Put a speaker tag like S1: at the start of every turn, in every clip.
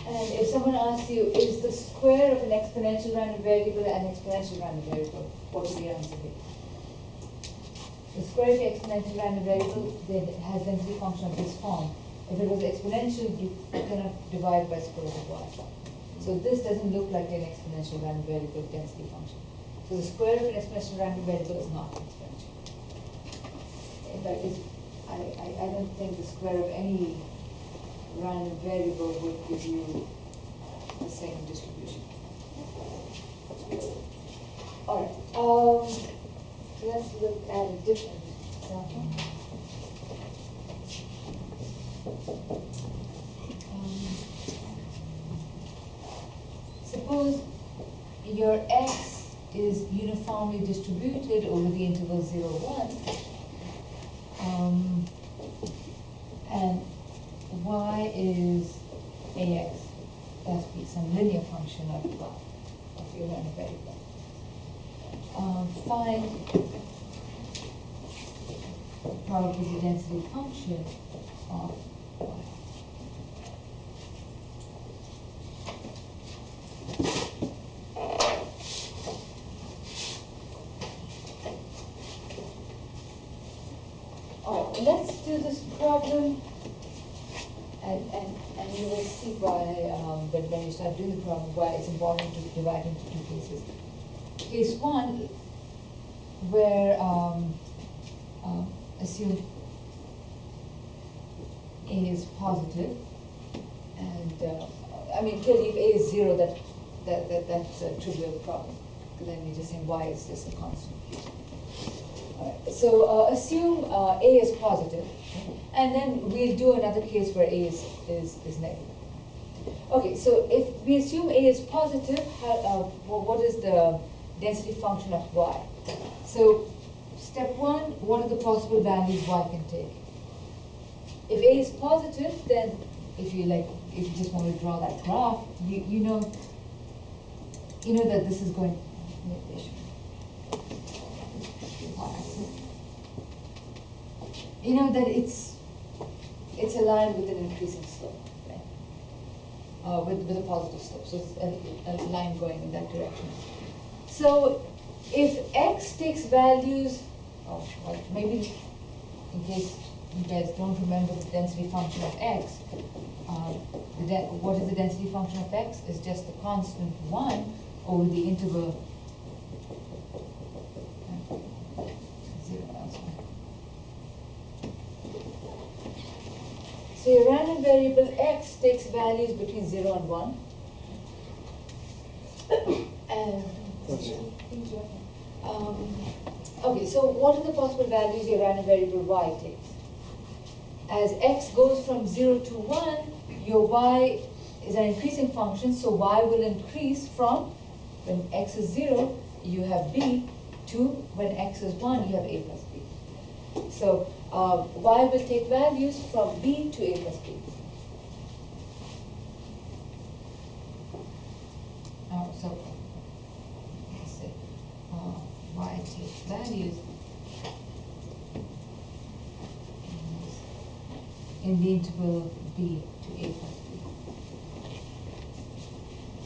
S1: And if someone asks you, is the square of an exponential random variable an exponential random variable, what would the answer be? The square of the exponential random variable that has density function of this form. If it was exponential, you cannot divide by square root of y. So this doesn't look like an exponential random variable density function. So the square of an exponential random variable is not exponential. In fact, I don't think the square of any random variable would give you the same distribution. Alright, so let's look at a different example. Suppose your x is uniformly distributed over the interval 0, 1, and y is ax, that must be some linear function of your random variable. Find the probability density function of y. Alright, let's do this problem. And you will see why, when you start doing the problem, why it's important to divide into two cases. Case 1, where assume A is positive, and I mean clearly if A is 0, that's a trivial problem, because then you're just saying y is just a constant. Alright, so assume A is positive, and then we'll do another case where A is negative. Okay, so if we assume A is positive, what is the density function of y? So step 1, what are the possible values y can take? If A is positive, then if you just want to draw that graph, you know that this is going. You know that it's a line with an increasing slope, right? With a positive slope, so it's a line going in that direction. So if x takes values, maybe in case you guys don't remember the density function of x, what is the density function of x? Is just the constant 1 over the interval 0 elsewhere. So your random variable x takes values between 0 and 1. And okay, so what are the possible values your random variable y takes? As x goes from 0 to 1, your y is an increasing function, so y will increase from when x is 0, you have b, to when x is 1, you have a plus b. So y will take values from b to a plus b. So let's say y takes values in the interval b to a plus b.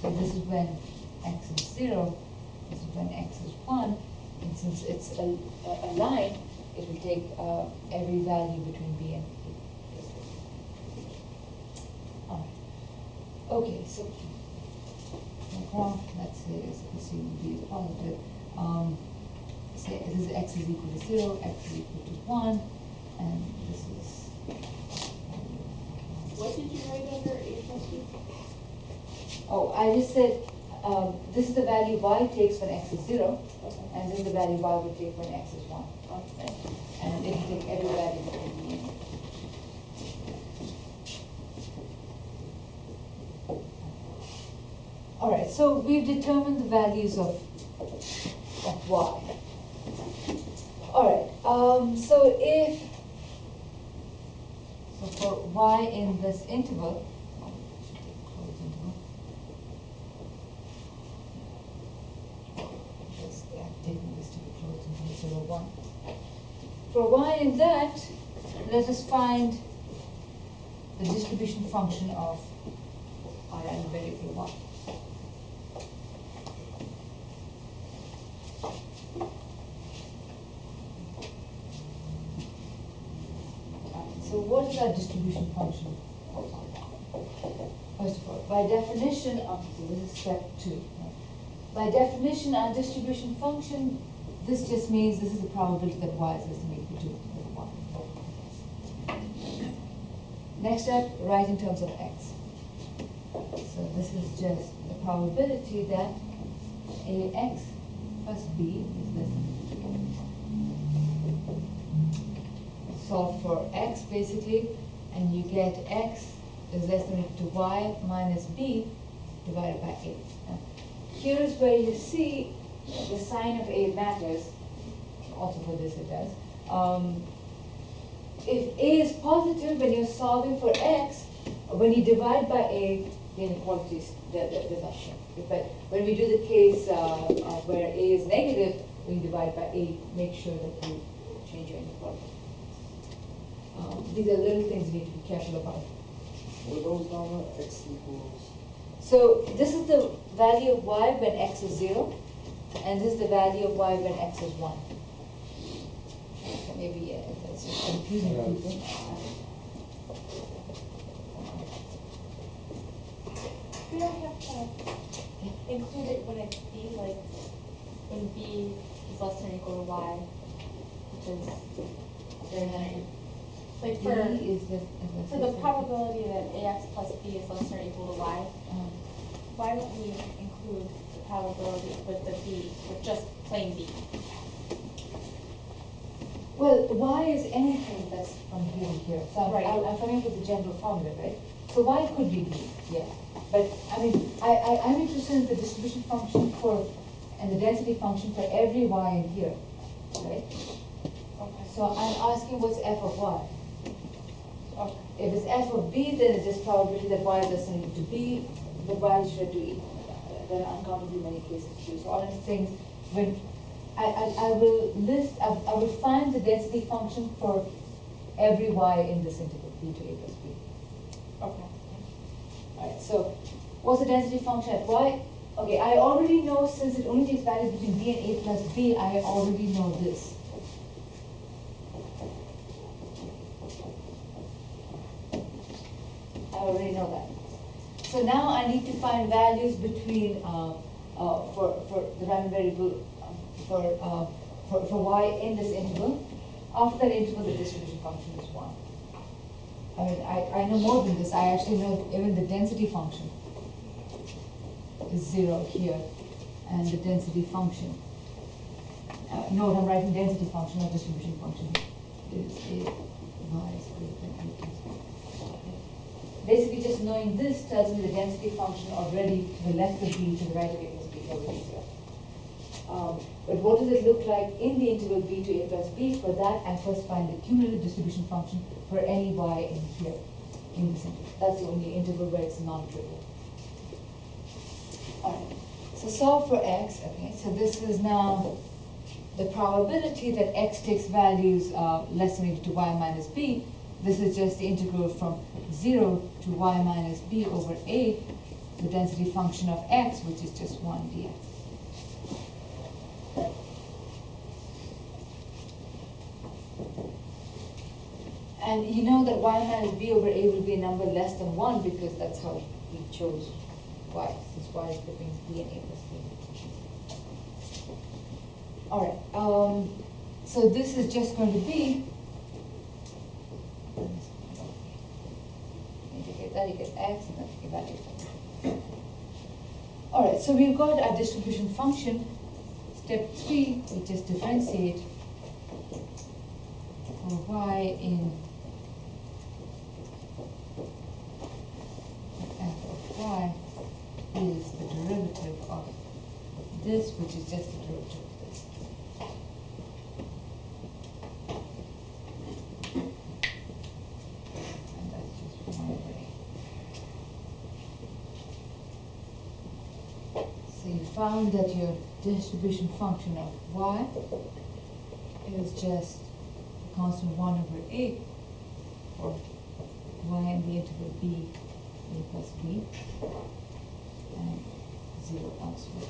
S1: So this is when x is 0, this is when x is 1, and since it's a line, it will take every value between b and a plus b. All right. Okay, so the graph, let's say, is assuming b is positive. Say this is x is equal to 0, x is equal to 1, and this is.
S2: What did you write under a plus b?
S1: Oh, I just said this is the value y takes when x is 0,
S2: Okay.
S1: and this is the value y will take when x is 1.
S2: Okay.
S1: And it will take every value between b and a. Alright, so we've determined the values of y. Alright, so for y in this interval, closed interval, because they have taken this to be closed interval 0, 1. For y in that, let us find the distribution function of our random variable 1. So what is our distribution function? First of all, by definition, so this is step 2. Right? By definition, our distribution function, this just means this is the probability that y is less than or equal to over 1. Next step, write in terms of x. So this is just the probability that ax plus b is less than or equal to solve for x basically, and you get x is less than or equal to y minus b divided by a. Now, here's where you see the sign of a matters. Also for this it does. If a is positive when you're solving for x, when you divide by a, the inequality does not change. But when we do the case where a is negative, when you divide by a, make sure that you change your inequality. These are little things you need to be careful about.
S3: Were those number x equals?
S1: So this is the value of y when x is 0, and this is the value of y when x is 1. So maybe that's just confusing people.
S2: We don't have to include it when it's b, like when b is less than or equal to y, which is greater than or equal. Like
S1: B is
S2: for the probability that ax plus b is less than or equal to y, why don't we include the probability with the b, with just plain b?
S1: Well, y is anything that's from here to here. So
S2: Right.
S1: I'm coming up with the general formula, right? So y could be b, yeah. But I mean, I'm interested in the distribution function for, and the density function for every y in here, right?
S2: Okay.
S1: So I'm asking what's f of y.
S2: Okay.
S1: If it's f of b, then it's just probability that y is less than or equal to b, but y should do equal. There are uncountably many cases too. So all these things, when I will list, I will find the density function for every y in this interval, b to a plus b.
S2: Okay.
S1: Alright, so what's the density function at y? Okay, I already know, since it only takes values between b and a plus b, I already know this. I already know that. So now I need to find values between for the random variable for y in this interval. After that interval, the distribution function is 1. I mean, I know more than this. I actually know even the density function is 0 here, and the density function. Note, I'm writing density function, not distribution function. Is a y is greater than a plus b. Basically, just knowing this tells me the density function already to the left of b, to the right of a plus b is already 0. But what does it look like in the interval b to a plus b? For that, I first find the cumulative distribution function for any y in here, in this interval. That's the only interval where it's non-trivial. All right. So solve for x. Okay. So this is now the probability that x takes values less than or equal to y minus b. This is just the integral from 0 to y minus b over a, the density function of x, which is just 1 dx. And you know that y minus b over a will be a number less than 1 because that's how we chose y, since y is between b and a plus b. All right, so this is just going to be, indicate that, you get x, and then you get value. All right, so we've got our distribution function. Step 3, we just differentiate for y in f of y is the derivative of this, which is just the derivative of this. And that's just 1 over a. So you found that your distribution function of y is just constant 1 over a for y in the interval b A plus B, and 0 elsewhere.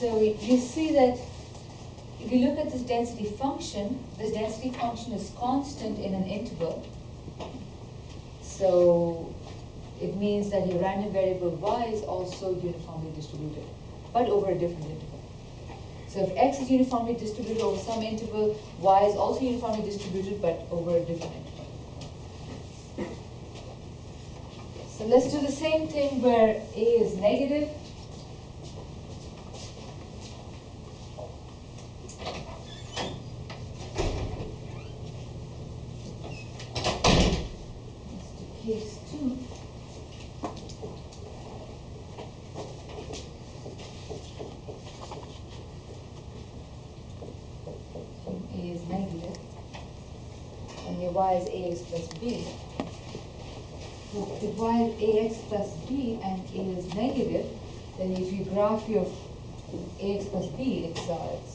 S1: So you see that if you look at this density function is constant in an interval. So it means that your random variable y is also uniformly distributed, but over a different interval. So if x is uniformly distributed over some interval, y is also uniformly distributed, but over a different interval. So let's do the same thing where a is negative. Case 2. A is negative, and your y is ax plus b. So if y is ax plus b and a is negative, then if you graph your ax plus b, it's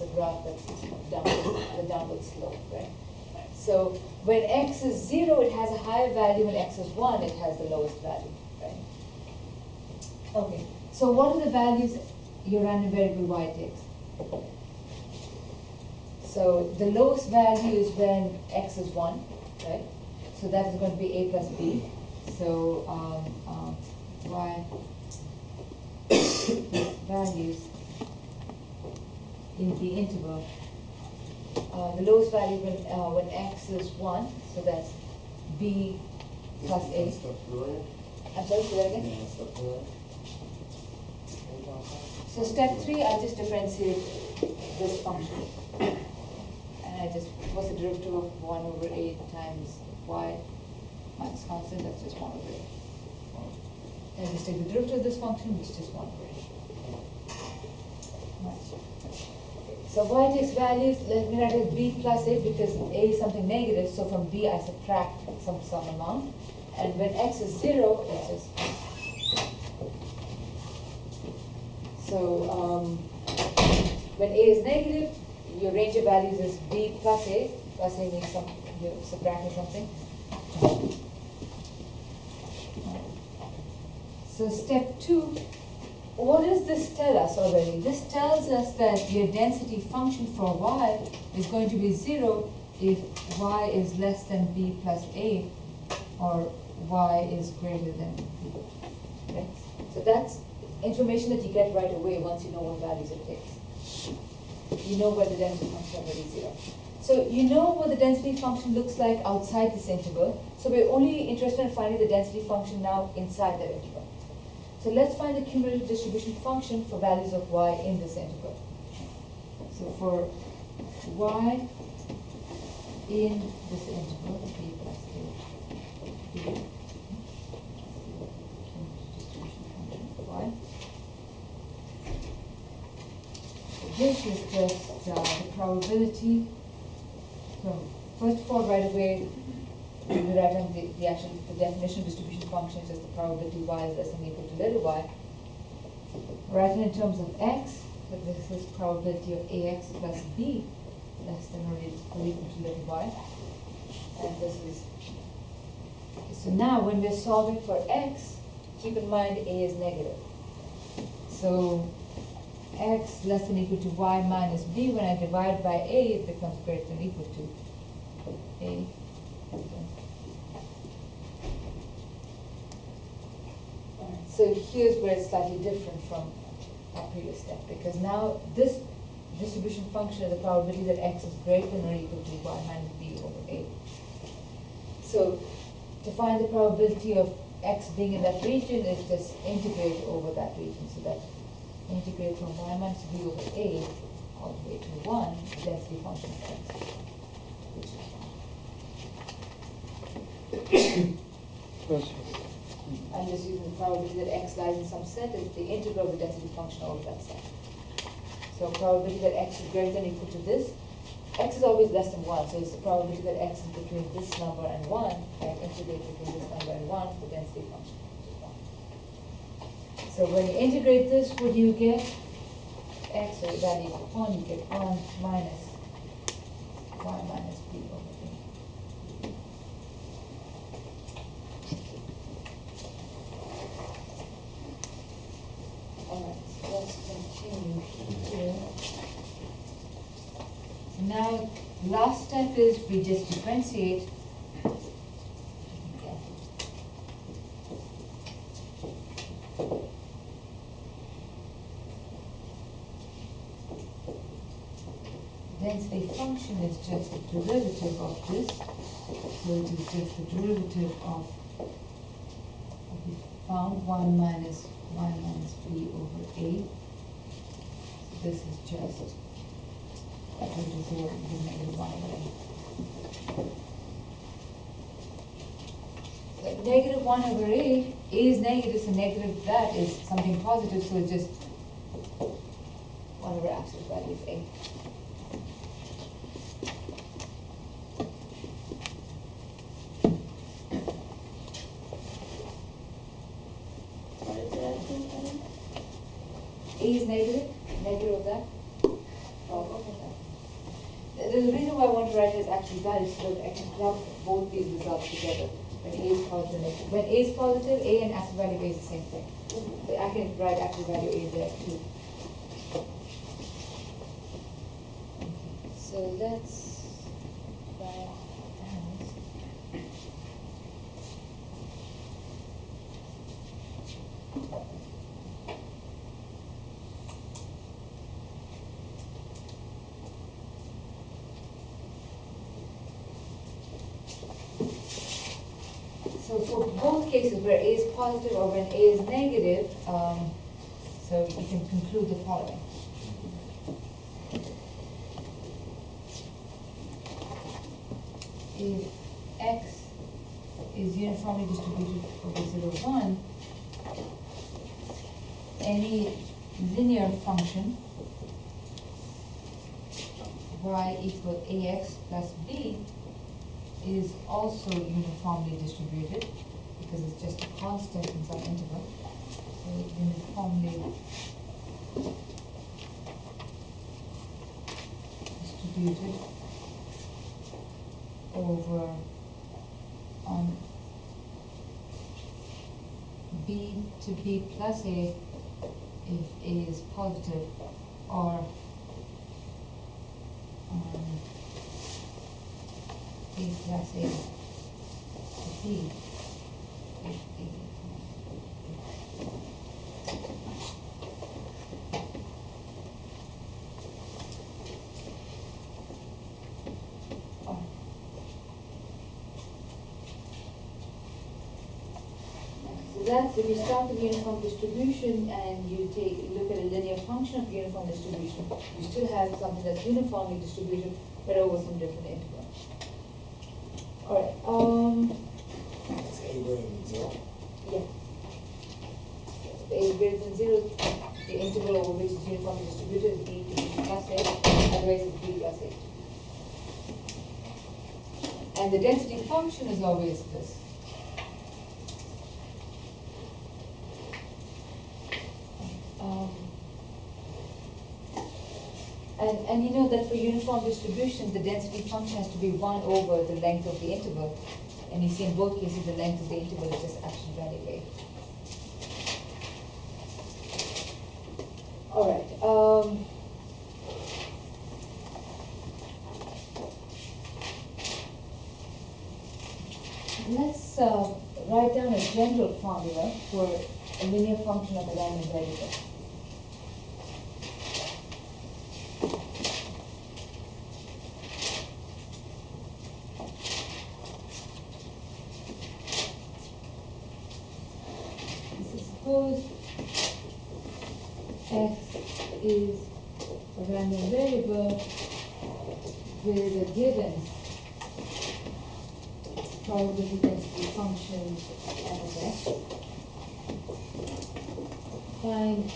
S1: a graph that's the downward slope, right? So when x is 0, it has a higher value. When x is 1, it has the lowest value, right? Okay, so what are the values your random variable y takes? So the lowest value is when x is 1, right? So that is going to be a plus b. So y values in the interval. The lowest value when x is 1, so that's b plus a. I'm sorry, say that again? So step 3, I just differentiate this function. And I just, what's the derivative of 1 over a times y minus constant? That's just 1 over a. And I just take the derivative of this function, which is just 1 over a. Right. So y takes values, let me write it b plus a because a is something negative, so from b I subtract some amount. And when x is 0, it's just. So when a is negative, your range of values is b plus a. Plus a means you're subtracting something. So step 2, what does this tell us already? This tells us that your density function for y is going to be 0 if y is less than b plus a, or y is greater than b. Okay? So that's information that you get right away once you know what values it takes. You know where the density function is already 0. So you know what the density function looks like outside this interval. So we're only interested in finding the density function now inside that interval. So let's find the cumulative distribution function for values of y in this interval. So for y in this interval, b plus a, b, cumulative distribution function of y. So this is just the probability. So first of all, right away, we write down the definition of distribution function is just the probability y is less than or equal to little y. Write it in terms of x, so this is probability of ax plus b less than or equal to little y. And this is, so now when we're solving for x, keep in mind a is negative. So x less than or equal to y minus b, when I divide by a, it becomes greater than or equal to a. So here's where it's slightly different from our previous step, because now this distribution function is the probability that x is greater than or equal to y minus b over a. So to find the probability of x being in that region is just integrate over that region. So that integrate from y minus b over a all the way to 1, the density function of x, which is 1. I'm just using the probability that x lies in some set is the integral of the density function over that set. So probability that x is greater than or equal to this. X is always less than 1, so it's the probability that x is between this number and 1. I integrate between this number and 1, the density function is 1. So when you integrate this, what do you get? X or value of 1, you get 1 minus y minus b over a. Alright, so let's continue here. So now, last step is we just differentiate. Density function is just the derivative of this. So it is just the derivative of, we found 1 minus y minus b over a. So this is just equal to 0 because negative 1 over a. So negative 1 over a is negative, so negative that is something positive, so it's just 1 over absolute value of a. A is negative, negative of that. The reason why I want to write it as actual value is so that I can club both these results together. When A is positive, negative. When A is positive, A and absolute value A is the same thing. So I can write absolute value A there too. So let's write as so for both cases where A is positive or when A is negative, so you can conclude the following. If x is uniformly distributed over 0, 1, any linear function y equal ax plus b is also uniformly distributed because it's just a constant in some interval. So uniformly distributed over b to b plus a if a is positive, or a plus a to b if a is so that's if you start with uniform distribution and you look at a linear function of uniform distribution, you still have something that's uniformly distributed but over some different interval. Alright,
S3: Is A greater than 0?
S1: yeah. If A is greater than 0, the interval over which it's uniformly distributed is b to b plus a, otherwise it's b plus a. And the density function is always this. And you know that for uniform distribution, the density function has to be 1 over the length of the interval. And you see in both cases, the length of the interval is just absolute value A. All right. Let's write down a general formula for a linear function of a random variable. Suppose x is a random variable with a given probability density function f of x. Find